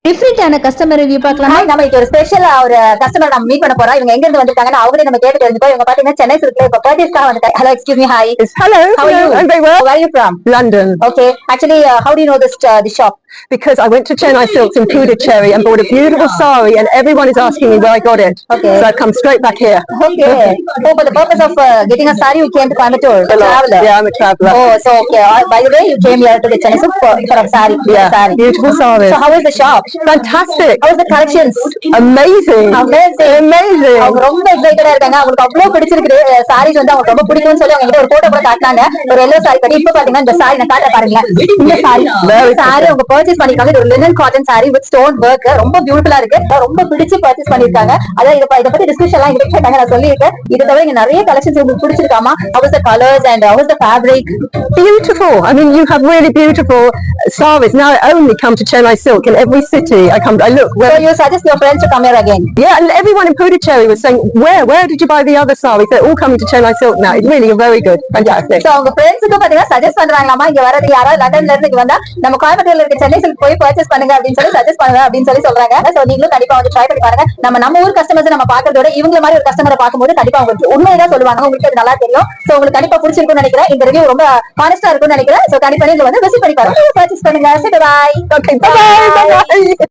டிஃபரெண்டான customer review பார்க்கலாமா? நம்ம இது ஒரு ஸ்பெஷல் ஒரு கஸ்டமர் நம்ம மீட் பண்ண போறோம். இவங்க எங்க இருந்து வந்திருக்காங்கன்னு அவங்களே நம்ம கேட்டு தெரிஞ்சுப்போம். இவங்க பாத்தீங்கன்னா சென்னை சில்க்ல இப்ப பர்ச்சேஸ்க்காக வந்துட்டாங்க. Hello, excuse me, hi. Hello. How are you? I'm very well. Where are you from? London. Okay. Actually, how do you know this shop? Because I went to Chennai Silks in Puducherry and bought a beautiful sari, and everyone is asking me where I got it. Okay. So I've come straight back here. Okay. So for the purpose of getting a sari, you came to Coimbatore. Traveler. Yeah, I'm a traveller. Oh, so okay. By the way, you came here to the Chennai Silk for a sari. Yeah, Sari. beautiful saris. So how is the shop? Fantastic. How is the collections? Amazing. Amazing. Amazing. அவங்க ரொம்ப எக்ஸைட்டடா இருக்காங்க. அவங்களுக்கு அவ்வளவு பிடிச்சிருக்கு. சாரீஸ் வந்து அவங்களுக்கு ரொம்ப பிடிக்கும்னு சொல்லி அவங்க கிட்ட ஒரு போட்டோ கூட காட்டினாங்க. ஒரு எல்லோ சாரி கட்டி இப்ப பாத்தீங்கன்னா இந்த சாரி நான் காட்ட பாருங்களேன். இந்த சாரி அவங்க பர்ச்சேஸ் பண்ணிருக்காங்க. இது ஒரு linen cotton sorry with stone work. ரொம்ப பியூட்டிஃபுல்லா இருக்கு. ரொம்ப பிடிச்சு பர்ச்சேஸ் பண்ணிருக்காங்க. அதான் இத பத்தி டிஸ்கஷன் எல்லாம் எங்க கேட்டாங்க. நான் சொல்லியிருக்கேன். இது தவிர இங்க நிறைய கலெக்ஷன்ஸ் உங்களுக்கு பிடிச்சிருக்காமா? How is the colors and how is the fabric? Beautiful. I mean, you have really beautiful saris. Now I only come to Chennai Silk in every city. I look. So you suggest your friends to come here again? Yeah, and everyone in Puducherry was saying, where did you buy the other saris? They're all coming to Chennai Silk now. It's really very good. Fantastic. So அவங்க ஃப்ரெண்ட்ஸ்க்கு பாத்தீங்கன்னா suggest பண்றாங்களாமா, இங்க வரது யாராவது லண்டன்ல இருந்து இங்க வந்தா நம்ம கோயம்புத்தூர்ல இருக்க சென்னை சில்க் போய் பர்ச்சேஸ் பண்ணுங்க அப்படின்னு சொல்லி சஜஸ்ட் பண்ணுங்க அப்படின்னு சொல்லி சொல்றாங்க. சோ நீங்களும் கண்டிப்பா வந்து ட்ரை பண்ணி பாருங்க. நம்ம ஊர் கஸ்டமர்ஸ் நம்ம பாக்குறதோட இவங்க மாதிரி ஒரு கஸ்டமரை பார்க்கும்போது கண்டிப்பா உங்களுக்கு உண்மையதான் சொல்லுவாங்க. உங்களுக்கு அது நல்லா தெரியும். சோ உங்களுக்கு கண்டிப்பா பிடிச்சிருக்கும்னு நினைக்கிறேன். இந்த ரிவ்யூ ரொம்ப ஹானஸ்டா இருக்கும்னு நினைக்கிறேன். சோ கண்டிப்பா நீங்க வந்து விசிட் பண்ணி பாருங்க, பர்ச்சேஸ் பண்ணுங்க. பை. Okay, bye. Bye.